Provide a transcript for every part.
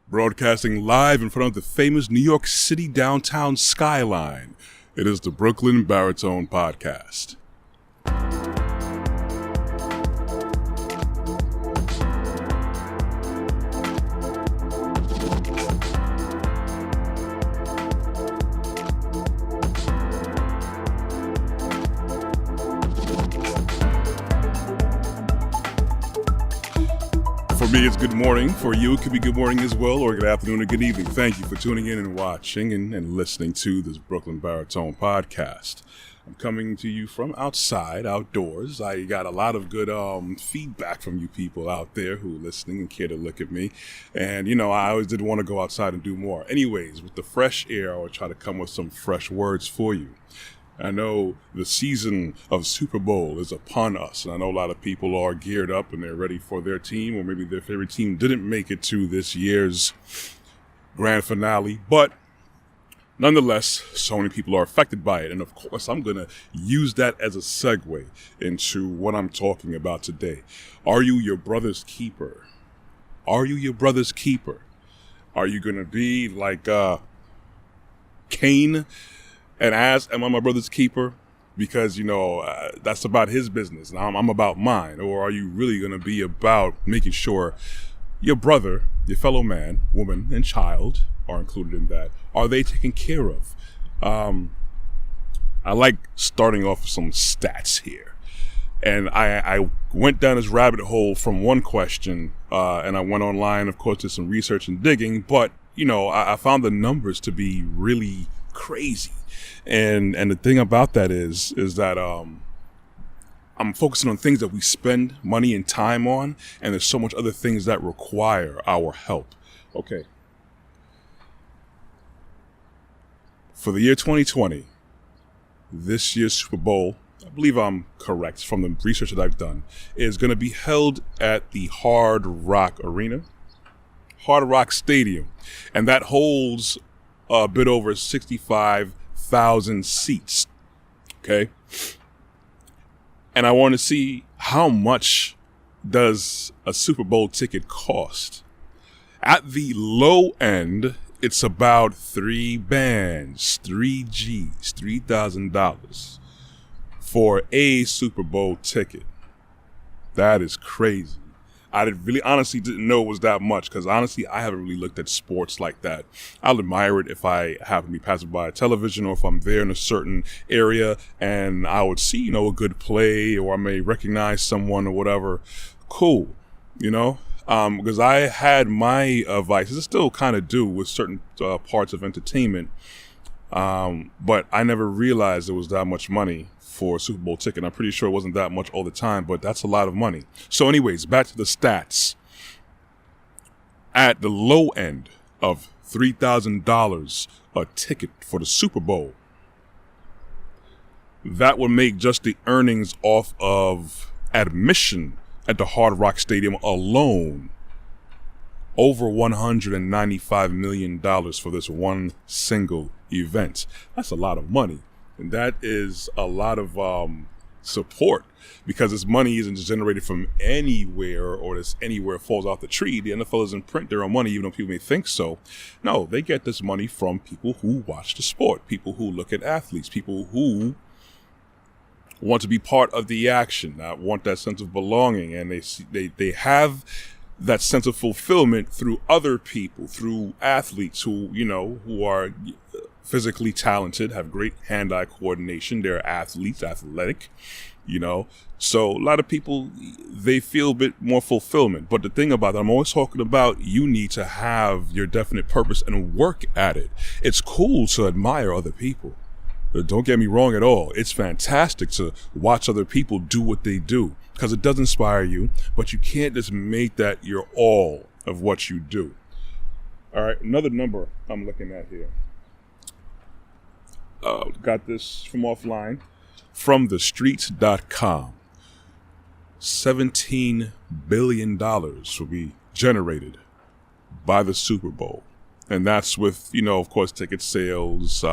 Broadcasting live in front of the famous New York City downtown skyline. It is the Brooklyn Baritone Podcast. For me, it's good morning. For you, it could be good morning as well, or good afternoon or good evening. Thank you for tuning in and watching and listening to this Brooklyn Baritone Podcast. I'm coming to you from outside, outdoors. I got a lot of good feedback from you people out there who are listening and care to look at me. And, I always did want to go outside and do more. Anyways, with the fresh air, I will try to come with some fresh words for you. I know the season of Super Bowl is upon us, and I know a lot of people are geared up and they're ready for their team, or maybe their favorite team didn't make it to this year's grand finale, but nonetheless, so many people are affected by it, and of course, I'm going to use that as a segue into what I'm talking about today. Are you your brother's keeper? Are you your brother's keeper? Are you going to be like Cain and ask, am I my brother's keeper? Because, that's about his business and I'm about mine. Or are you really going to be about making sure your brother, your fellow man, woman, and child are included in that? Are they taken care of? I like starting off with some stats here. And I went down this rabbit hole from one question, and I went online, of course, did some research and digging. But, I found the numbers to be really crazy. And the thing about that is that I'm focusing on things that we spend money and time on, and there's so much other things that require our help. Okay. For the year 2020, this year's Super Bowl, I believe I'm correct from the research that I've done, is going to be held at the Hard Rock Stadium, and that holds a bit over 65,000 seats. Okay. And I want to see how much does a Super Bowl ticket cost. At the low end, it's about three G's, $3,000 for a Super Bowl ticket. That is crazy. I really honestly didn't know it was that much, because honestly, I haven't really looked at sports like that. I'll admire it if I happen to be passing by a television, or if I'm there in a certain area and I would see, a good play, or I may recognize someone or whatever. Cool, because I had my vices, I still kind of do with certain parts of entertainment, but I never realized there was that much money for a Super Bowl ticket. I'm pretty sure it wasn't that much all the time, but that's a lot of money. So anyways, back to the stats. At the low end of $3,000 a ticket for the Super Bowl, that would make just the earnings off of admission at the Hard Rock Stadium alone over $195 million for this one single event. That's a lot of money. And that is a lot of support, because this money isn't just generated from anywhere, or this anywhere falls off the tree. The NFL doesn't print their own money, even though people may think so. No, they get this money from people who watch the sport, people who look at athletes, people who want to be part of the action, want that sense of belonging, and they have that sense of fulfillment through other people, through athletes who are physically talented, have great hand-eye coordination. They're athletes, athletic, So a lot of people, they feel a bit more fulfillment. But the thing about that, I'm always talking about, you need to have your definite purpose and work at it. It's cool to admire other people. Don't get me wrong at all. It's fantastic to watch other people do what they do, because it does inspire you, but you can't just make that your all of what you do. All right, another number I'm looking at here. Got this from offline, from thestreets.com. $17 billion will be generated by the Super Bowl. And that's with, of course, ticket sales,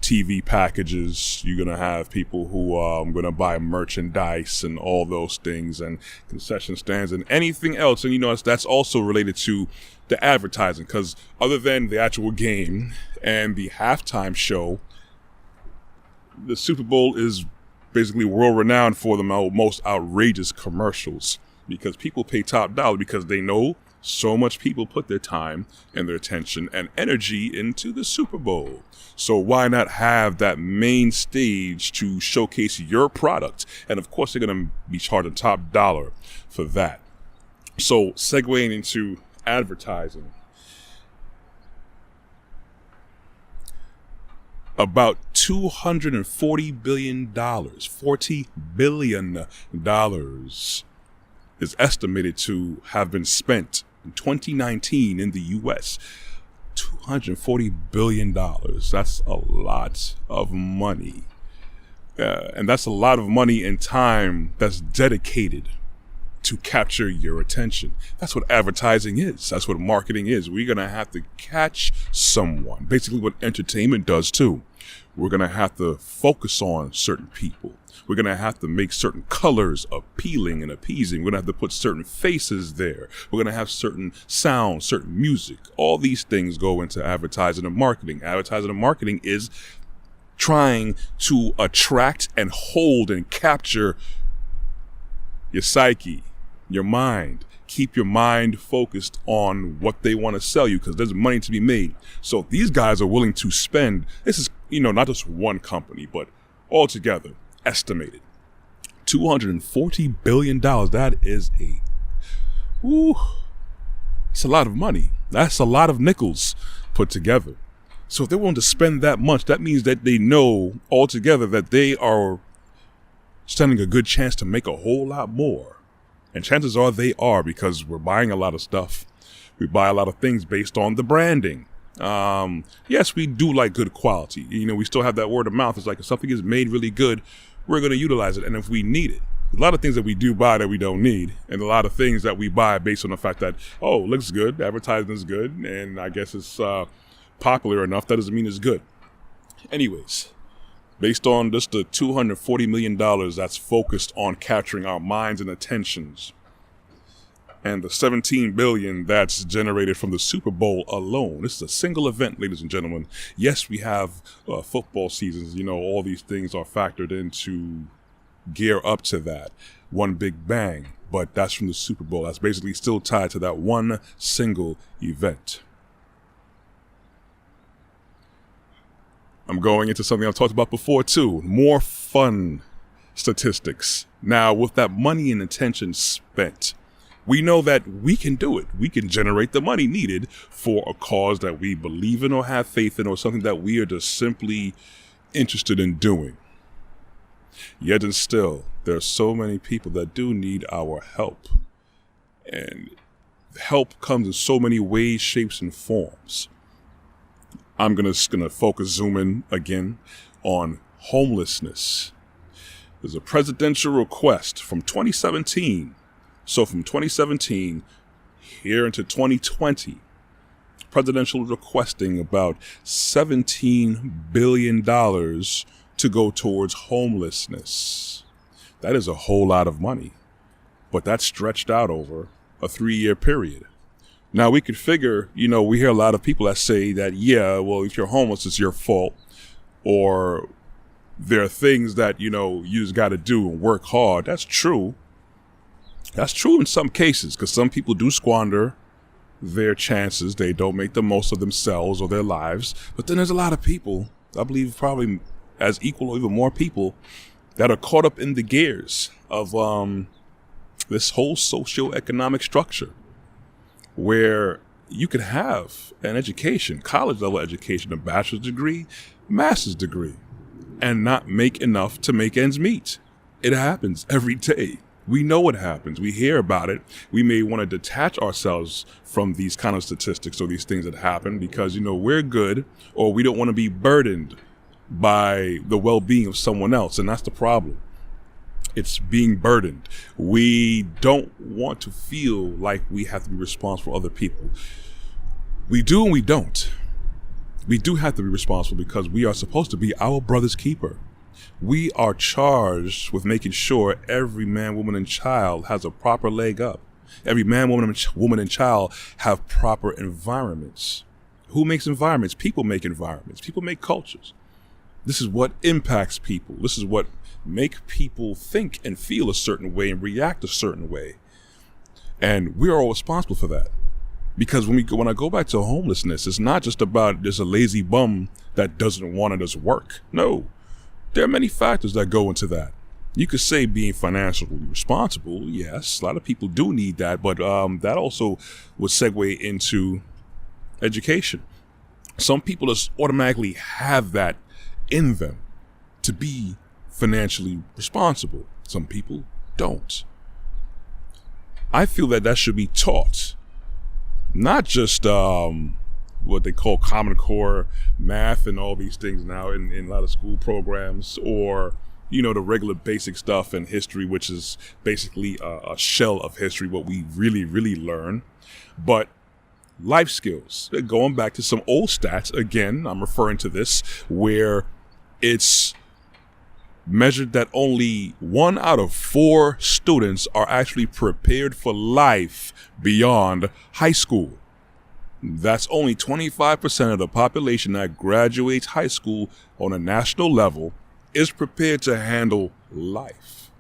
TV packages. You're going to have people who are going to buy merchandise and all those things, and concession stands and anything else. And, that's also related to the advertising, because other than the actual game and the halftime show, the Super Bowl is basically world renowned for the most outrageous commercials, because people pay top dollar because they know so much people put their time and their attention and energy into the Super Bowl. So why not have that main stage to showcase your product? And of course, they're going to be charging top dollar for that. So segueing into advertising, about $240 billion, $40 billion is estimated to have been spent in 2019 in the U.S. $240 billion. That's a lot of money. And that's a lot of money and time that's dedicated to capture your attention. That's what advertising is. That's what marketing is. We're going to have to catch someone. Basically what entertainment does too. We're going to have to focus on certain people. We're going to have to make certain colors appealing and appeasing. We're going to have to put certain faces there. We're going to have certain sounds, certain music. All these things go into advertising and marketing. Advertising and marketing is trying to attract and hold and capture your psyche, your mind. Keep your mind focused on what they want to sell you, because there's money to be made. So these guys are willing to spend, this is, not just one company, but altogether estimated $240 billion. That is it's a lot of money. That's a lot of nickels put together. So if they're willing to spend that much, that means that they know altogether that they are standing a good chance to make a whole lot more. And chances are they are, because we're buying a lot of stuff. We buy a lot of things based on the branding. Yes, we do like good quality. We still have that word of mouth. It's like if something is made really good, we're going to utilize it. And if we need it, a lot of things that we do buy that we don't need, and a lot of things that we buy based on the fact that, it looks good, advertising is good, and I guess it's popular enough, that doesn't mean it's good. Anyways, based on just the $240 million that's focused on capturing our minds and attentions, and the $17 billion that's generated from the Super Bowl alone. This is a single event, ladies and gentlemen. Yes, we have football seasons. All these things are factored in to gear up to that one big bang. But that's from the Super Bowl. That's basically still tied to that one single event. I'm going into something I've talked about before too. More fun statistics. Now, with that money and attention spent, we know that we can do it. We can generate the money needed for a cause that we believe in or have faith in, or something that we are just simply interested in doing. Yet and still, there are so many people that do need our help. And help comes in so many ways, shapes, and forms. I'm gonna zoom in again on homelessness. There's a presidential request from 2017. So from 2017 here into 2020, presidential requesting about $17 billion to go towards homelessness. That is a whole lot of money, but that's stretched out over a 3-year period. Now we could figure, we hear a lot of people that say that, if you're homeless, it's your fault, or there are things that, you just got to do and work hard. That's true. That's true in some cases, because some people do squander their chances. They don't make the most of themselves or their lives. But then there's a lot of people, I believe probably as equal or even more people, that are caught up in the gears of this whole socioeconomic structure, where you could have an education, college level education, a bachelor's degree, master's degree, and not make enough to make ends meet. It happens every day. We know it happens. We hear about it. We may want to detach ourselves from these kind of statistics or these things that happen because, we're good, or we don't want to be burdened by the well-being of someone else. And that's the problem. It's being burdened. We don't want to feel like we have to be responsible for other people. We do and we don't. We do have to be responsible because we are supposed to be our brother's keeper. We are charged with making sure every man, woman, and child has a proper leg up. Every man, woman, and child have proper environments. Who makes environments? People make environments. People make cultures. This is what impacts people. This is what make people think and feel a certain way and react a certain way. And we are all responsible for that. Because when I go back to homelessness, it's not just about there's a lazy bum that doesn't want to just work. No, there are many factors that go into that. You could say being financially responsible. Yes, a lot of people do need that, but that also would segue into education. Some people just automatically have that in them to be financially responsible. Some people don't. I feel that should be taught. Not just what they call Common Core math and all these things now in a lot of school programs, or the regular basic stuff in history, which is basically a shell of history, what we really, really learn. But life skills, going back to some old stats, again, I'm referring to this, where it's measured that only 1 out of 4 students are actually prepared for life beyond high school. That's only 25% of the population that graduates high school on a national level is prepared to handle life.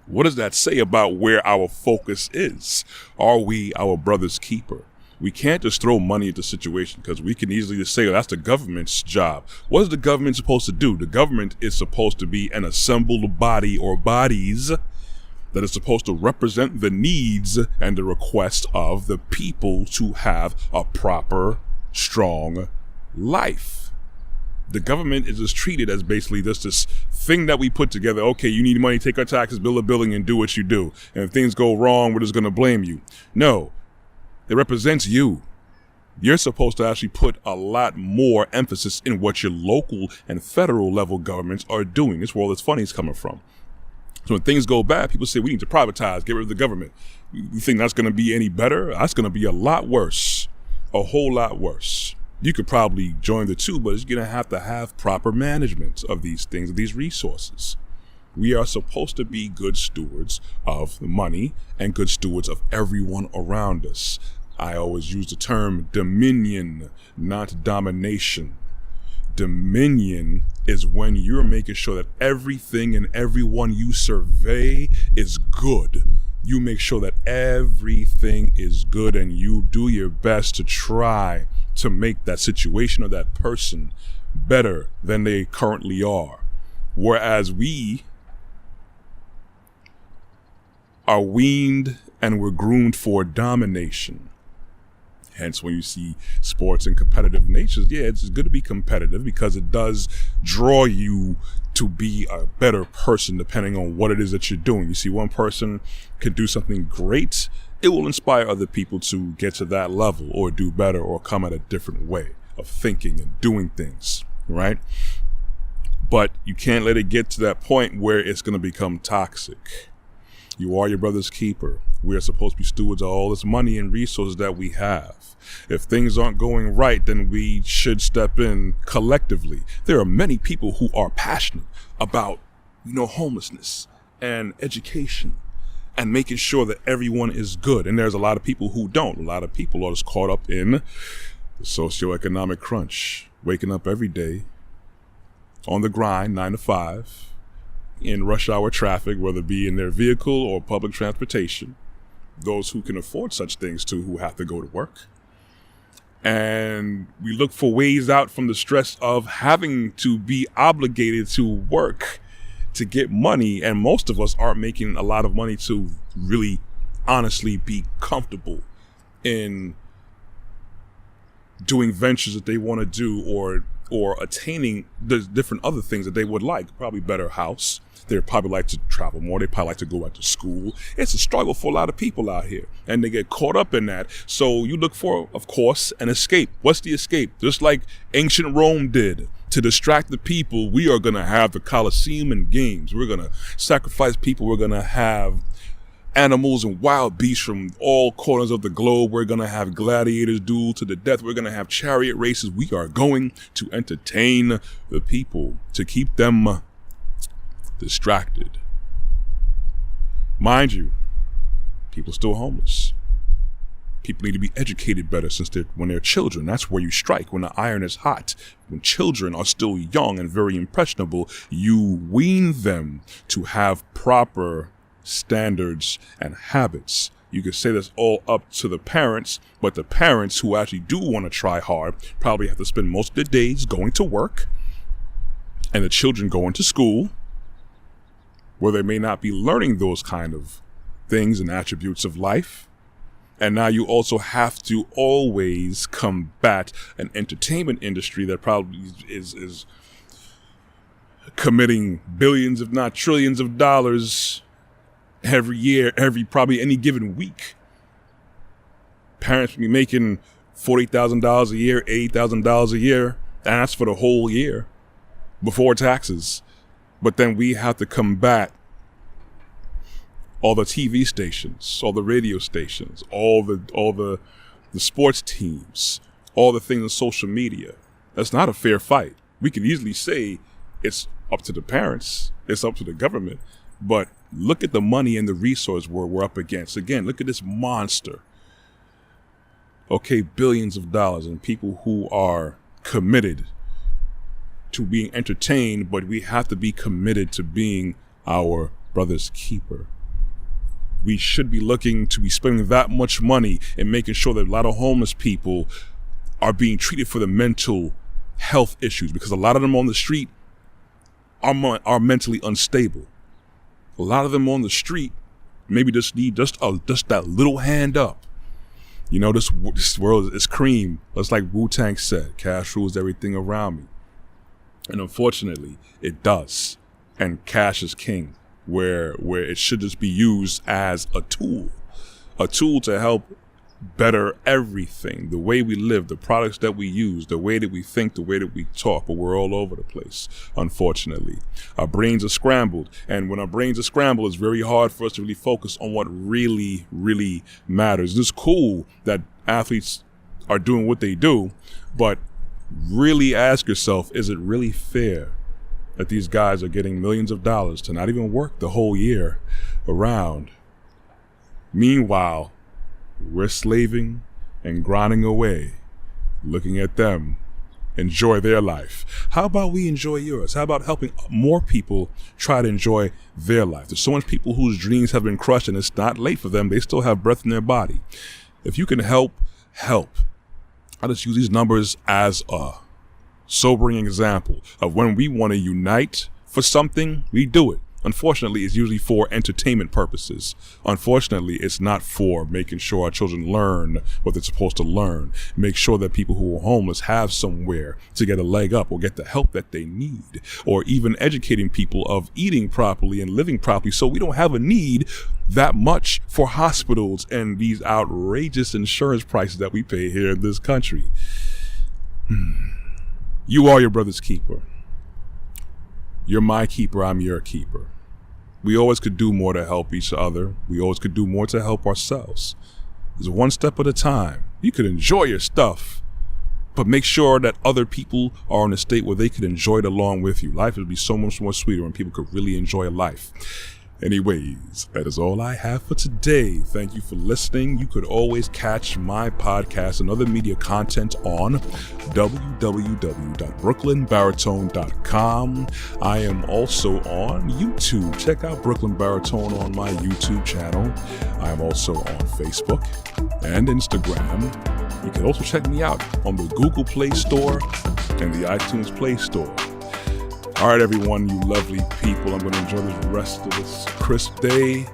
What does that say about where our focus is? Are we our brother's keeper? We can't just throw money at the situation, because we can easily just say, that's the government's job. What is the government supposed to do? The government is supposed to be an assembled body or bodies that is supposed to represent the needs and the requests of the people to have a proper, strong life. The government is just treated as basically this thing that we put together. Okay, you need money, take our taxes, bill a billing, and do what you do. And if things go wrong, we're just going to blame you. No. It represents you. You're supposed to actually put a lot more emphasis in what your local and federal level governments are doing. This world is funny is coming from. So when things go bad, people say we need to privatize, get rid of the government. You think that's going to be any better? That's going to be a lot worse, a whole lot worse. You could probably join the two, but it's going to have proper management of these things, of these resources. We are supposed to be good stewards of the money and good stewards of everyone around us. I always use the term dominion, not domination. Dominion is when you're making sure that everything and everyone you survey is good. You make sure that everything is good and you do your best to try to make that situation or that person better than they currently are. Whereas we are weaned and we're groomed for domination. Hence, when you see sports and competitive natures, it's good to be competitive because it does draw you to be a better person depending on what it is that you're doing. You see, one person can do something great, it will inspire other people to get to that level or do better or come at a different way of thinking and doing things, right? But you can't let it get to that point where it's going to become toxic. You are your brother's keeper. We are supposed to be stewards of all this money and resources that we have. If things aren't going right, then we should step in collectively. There are many people who are passionate about, homelessness and education and making sure that everyone is good. And there's a lot of people who don't. A lot of people are just caught up in the socioeconomic crunch, waking up every day on the grind, 9 to 5. In rush hour traffic, whether it be in their vehicle or public transportation, those who can afford such things too, who have to go to work. And we look for ways out from the stress of having to be obligated to work to get money. And most of us aren't making a lot of money to really honestly be comfortable in doing ventures that they want to do or attaining the different other things that they would like. Probably better house. They probably like to travel more. They probably like to go back to school. It's a struggle for a lot of people out here, and they get caught up in that. So you look for, of course, an escape. What's the escape? Just like ancient Rome did. To distract the people, we are going to have the Colosseum and games. We're going to sacrifice people. We're going to have animals and wild beasts from all corners of the globe. We're going to have gladiators duel to the death. We're going to have chariot races. We are going to entertain the people to keep them distracted. Mind you, people are still homeless. People need to be educated better when they're children. That's where you strike, when the iron is hot. When children are still young and very impressionable, you wean them to have proper standards and habits. You could say that's all up to the parents, but the parents who actually do want to try hard probably have to spend most of their days going to work and the children going to school, where they may not be learning those kind of things and attributes of life. And now you also have to always combat an entertainment industry that probably is committing billions, if not trillions of dollars every year, probably any given week. Parents be making $40,000 a year, $80,000 a year, and that's for the whole year before taxes. But then we have to combat all the TV stations, all the radio stations, all the sports teams, all the things on social media. That's not a fair fight. We can easily say it's up to the parents, it's up to the government, but look at the money and the resource we're up against. Again, look at this monster. Okay, billions of dollars, and people who are committed to being entertained, but we have to be committed to being our brother's keeper. We should be looking to be spending that much money and making sure that a lot of homeless people are being treated for the mental health issues, because a lot of them on the street are mentally unstable. A lot of them on the street maybe just need just that little hand up. You know, this world is cream. Just like Wu-Tang said, cash rules everything around me. And unfortunately, it does. And cash is king, where it should just be used as a tool to help better everything, the way we live, the products that we use, the way that we think, the way that we talk. But we're all over the place, unfortunately. Our brains are scrambled, and when our brains are scrambled, it's very hard for us to really focus on what really, really matters. It's cool that athletes are doing what they do, but really ask yourself, is it really fair that these guys are getting millions of dollars to not even work the whole year around? Meanwhile, we're slaving and grinding away, looking at them enjoy their life. How about we enjoy yours? How about helping more people try to enjoy their life? There's so much people whose dreams have been crushed, and it's not late for them. They still have breath in their body. If you can help. I just use these numbers as a sobering example of when we want to unite for something, we do it. Unfortunately, it's usually for entertainment purposes. Unfortunately, it's not for making sure our children learn what they're supposed to learn. Make sure that people who are homeless have somewhere to get a leg up or get the help that they need, or even educating people of eating properly and living properly, so we don't have a need that much for hospitals and these outrageous insurance prices that we pay here in this country. You are your brother's keeper. You're my keeper, I'm your keeper. We always could do more to help each other. We always could do more to help ourselves. It's one step at a time. You could enjoy your stuff, but make sure that other people are in a state where they could enjoy it along with you. Life would be so much more sweeter when people could really enjoy life. Anyways, that is all I have for today. Thank you for listening. You could always catch my podcast and other media content on www.brooklynbaritone.com. I am also on YouTube. Check out Brooklyn Baritone on my YouTube channel. I am also on Facebook and Instagram. You can also check me out on the Google Play Store and the iTunes Play Store. All right, everyone, you lovely people. I'm going to enjoy the rest of this crisp day.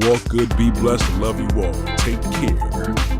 Walk good, be blessed, love you all. Take care.